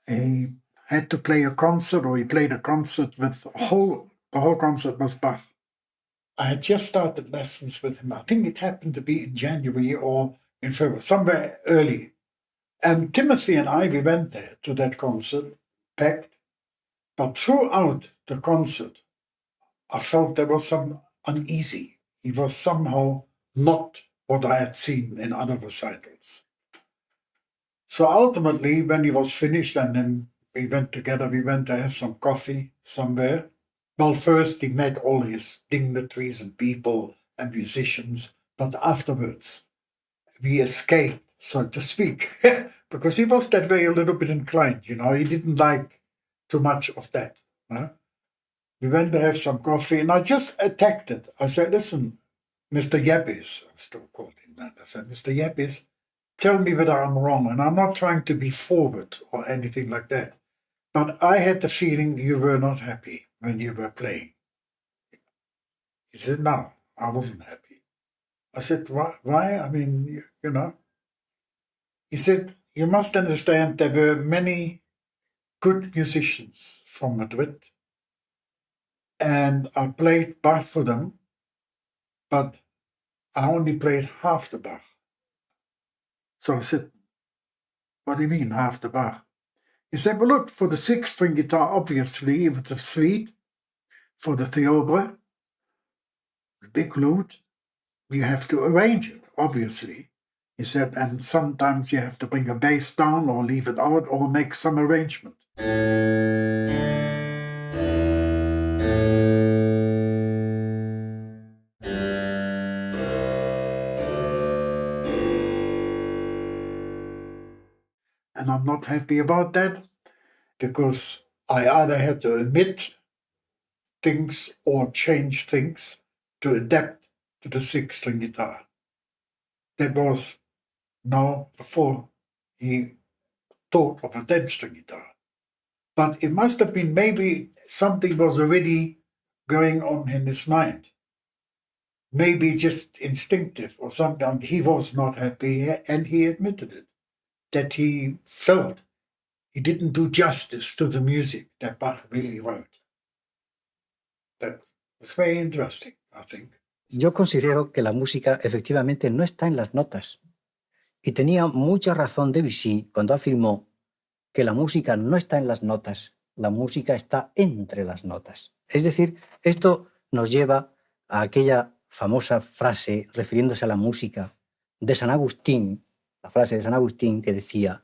he had to play a concert, or he played a concert with the whole concert was Bach. I had just started lessons with him. I think it happened to be in January or in February, somewhere early. And Timothy and I, we went there to that concert, packed. But throughout the concert, I felt there was some uneasy. He was somehow not what I had seen in other recitals. So ultimately, when he was finished, and then we went together, we went to have some coffee somewhere. Well, first he met all his dignitaries and people and musicians, but afterwards we escaped, so to speak, because he was that way a little bit inclined, you know. He didn't like too much of that. Huh? We went to have some coffee, and I just attacked it. I said, listen, Mr. Yepes, I still called him that. I said, Mr. Yepes, tell me whether I'm wrong, and I'm not trying to be forward or anything like that. But I had the feeling you were not happy when you were playing. He said, no, I wasn't happy. I said, why? I mean, you know. He said, you must understand there were many good musicians from Madrid, and I played Bach for them, but I only played half the Bach. So I said, what do you mean, half the Bach? He said, well, look, for the six-string guitar, obviously, if it's a suite, for the theorbo, the big lute, you have to arrange it, obviously. He said, and sometimes you have to bring a bass down or leave it out or make some arrangement. And I'm not happy about that, because I either had to omit things or change things to adapt to the six-string guitar. That was now before he thought of a 10-string guitar. But it must have been maybe something was already going on in his mind. Maybe just instinctive or something. He was not happy, and he admitted it, that he felt he didn't do justice to the music that Bach really wrote. That was very interesting, I think. Yo considero que la música efectivamente no está en las notas. Y tenía mucha razón Debussy cuando afirmó que la música no está en las notas, la música está entre las notas. Es decir, esto nos lleva a aquella famosa frase refiriéndose a la música de San Agustín, la frase de San Agustín que decía: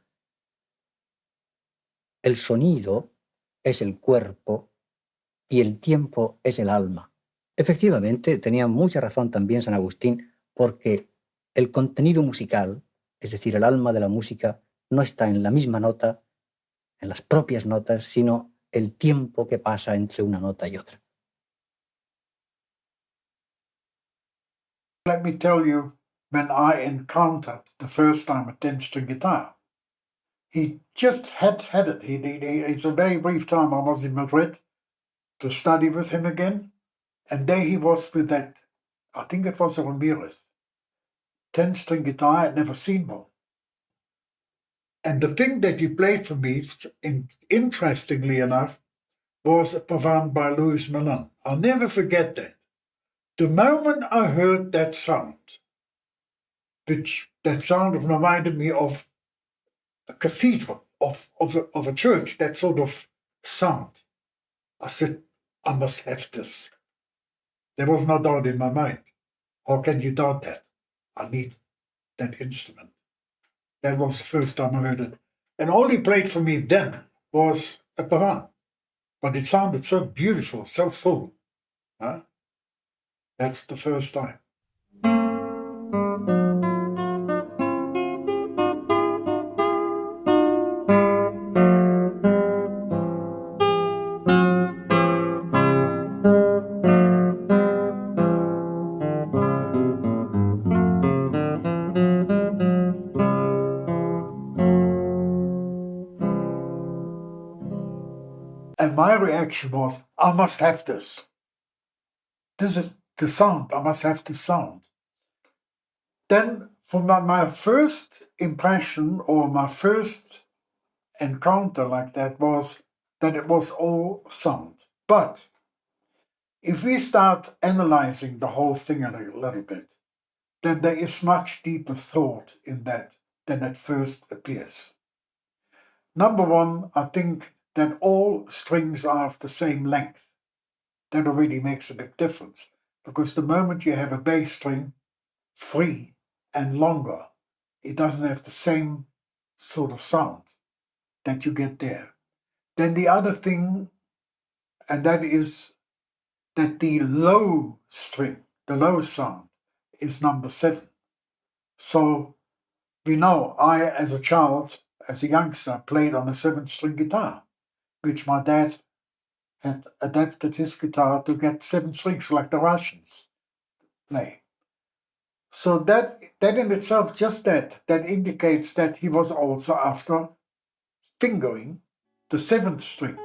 el sonido es el cuerpo y el tiempo es el alma. Efectivamente, tenía mucha razón también San Agustín, porque el contenido musical, es decir, el alma de la música, no está en la misma nota, en las propias notas, sino el tiempo que pasa entre una nota y otra. Let me tell you, when I encountered the first time a 10-string guitar, he just had it. It's a very brief time I was in Madrid to study with him again, and there he was with that, I think it was a Ramírez, 10-string guitar. I'd never seen one. And the thing that he played for me, interestingly enough, was a pavane by Louis Milan. I'll never forget that. The moment I heard that sound, that sound reminded me of a cathedral, of a church, that sort of sound. I said, I must have this. There was no doubt in my mind. How can you doubt that? I need that instrument. That was the first time I heard it. And all he played for me then was a pavane. But it sounded so beautiful, so full. Huh? That's the first time. And my reaction was, I must have this. This is the sound. I must have the sound. Then, for my first impression, or my first encounter like that was that it was all sound. But if we start analyzing the whole thing a little bit, then there is much deeper thought in that than at first appears. Number one, I think that all strings are of the same length. That already makes a big difference, because the moment you have a bass string free and longer, it doesn't have the same sort of sound that you get there. Then the other thing, and that is that the low string, the low sound, is number 7. So we know I, as a child, as a youngster, played on a 7-string guitar, which my dad had adapted his guitar to get 7 strings like the Russians play. So that in itself, just that indicates that he was also after fingering the 7th string.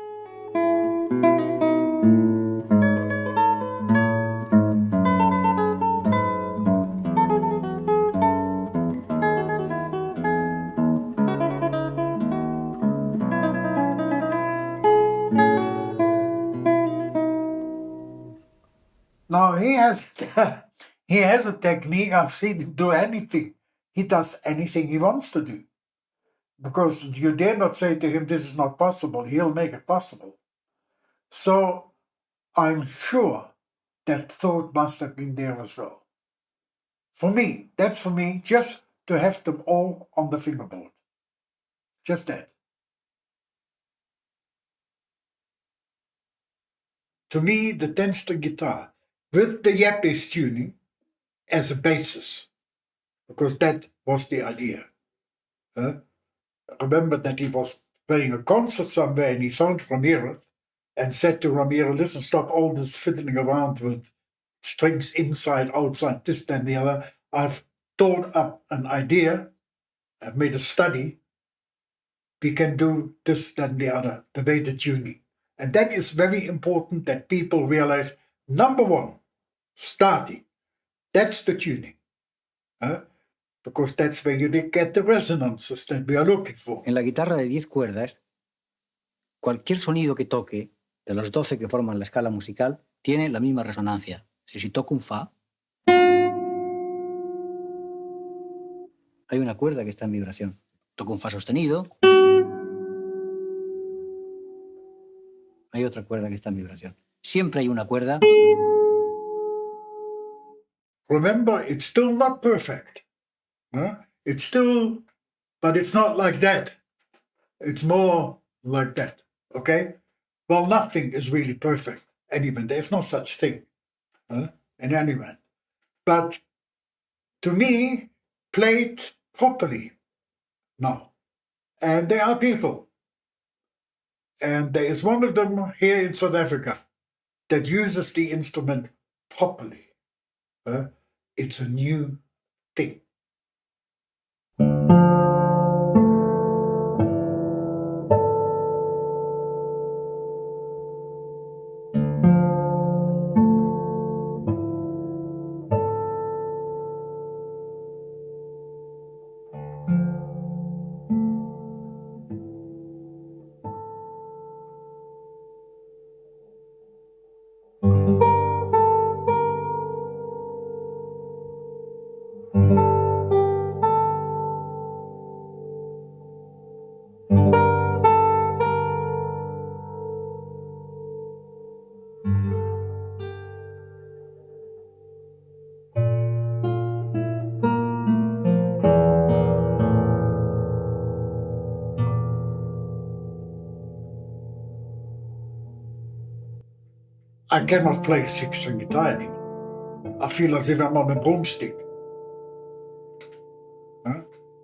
Now he has a technique. I've seen him do anything. He does anything he wants to do, because you dare not say to him, "This is not possible." He'll make it possible. So I'm sure that thought must have been there as well. That's for me, just to have them all on the fingerboard. Just that. To me, the 10-string guitar with the Yepes tuning as a basis, because that was the idea. Remember that he was playing a concert somewhere and he found Ramírez and said to Ramírez, "Listen, stop all this fiddling around with strings inside, outside, this, that, and the other. I've thought up an idea, I've made a study. We can do this, that, and the other, the way the tuning." And that is very important, that people realize, number one, starting, that's the tuning. Because that's where you get the resonances that we are looking for. En la guitarra de 10 cuerdas, cualquier sonido que toque, de los 12 que forman la escala musical, tiene la misma resonancia. Si toco un fa, hay una cuerda que está en vibración. Toco un fa sostenido, hay otra cuerda que está en vibración. Siempre hay una cuerda. Remember, it's still not perfect. It's still, but it's not like that. It's more like that, okay? Well, nothing is really perfect anyway. There's no such thing in any event. But to me, played properly now. And there are people. And there is one of them here in South Africa that uses the instrument properly. It's a new thing. I cannot play a 6-string guitar anymore. I feel as if I'm on a broomstick.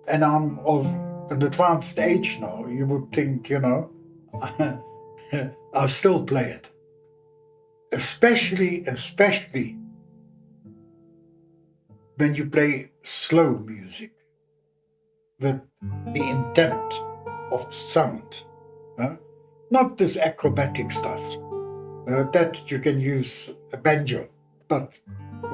And I'm of an advanced age now. You would think, I'll still play it. Especially when you play slow music with the intent of sound. Not this acrobatic stuff. That you can use a banjo, but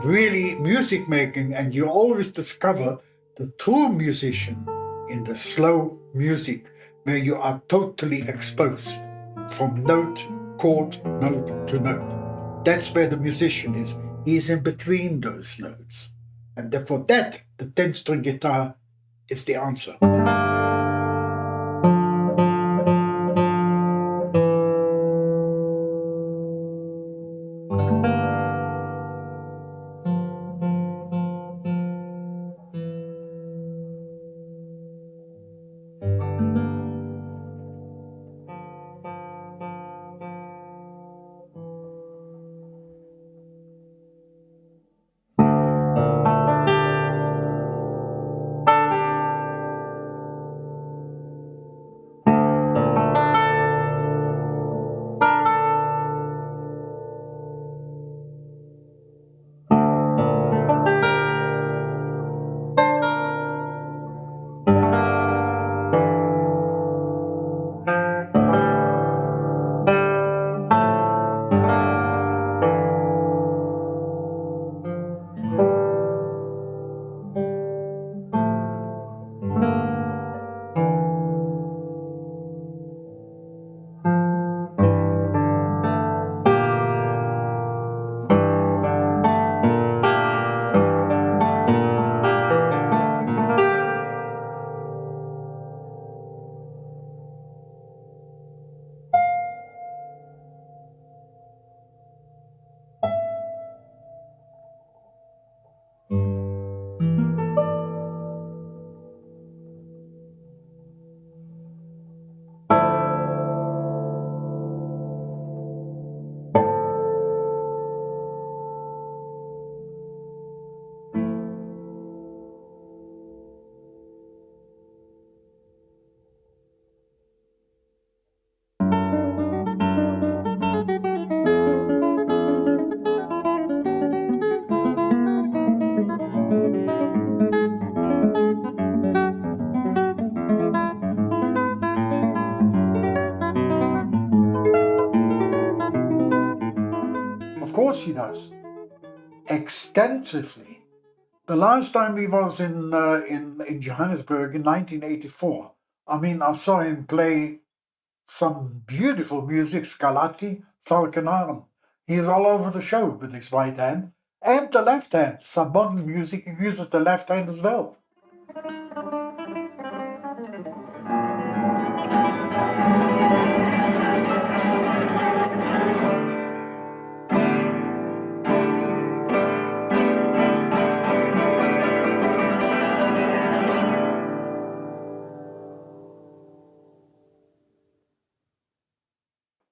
really music making, and you always discover the true musician in the slow music where you are totally exposed from note, chord, note to note. That's where the musician is. He is in between those notes. And therefore that, the 10-string guitar, is the answer. Of course he does. Extensively. The last time he was in Johannesburg in 1984, I saw him play some beautiful music, Scarlatti, Falconaren. He is all over the show with his right hand and the left hand. Some modern music, he uses the left hand as well.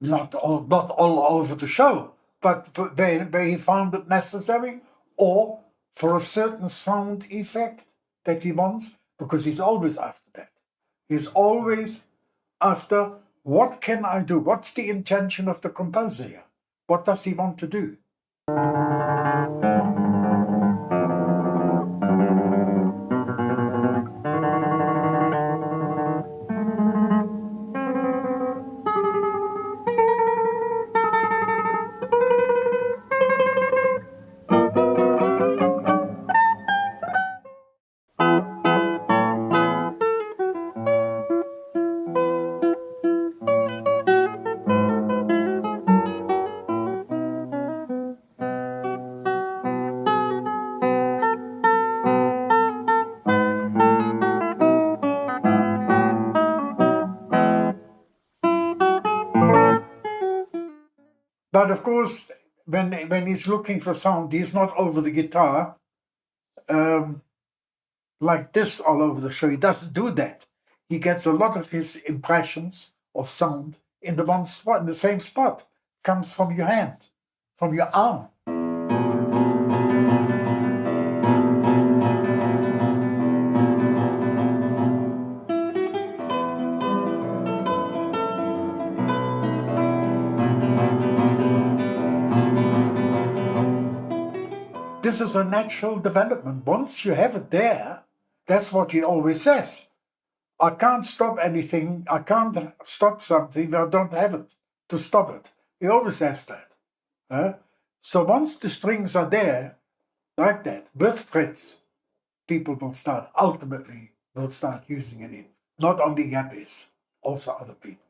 Not all over the show, but where he found it necessary, or for a certain sound effect that he wants, because he's always after that. He's always after, what can I do? What's the intention of the composer here? What does he want to do? But of course, when he's looking for sound, he's not over the guitar like this all over the show. He doesn't do that. He gets a lot of his impressions of sound in the one spot, in the same spot. Comes from your hand, from your arm. This is a natural development. Once you have it there, that's what he always says. I can't stop anything. I can't stop something. I don't have it to stop it. He always says that. So once the strings are there, like that, with frets, people will start, ultimately, will start using it in. Not only Yepes, also other people.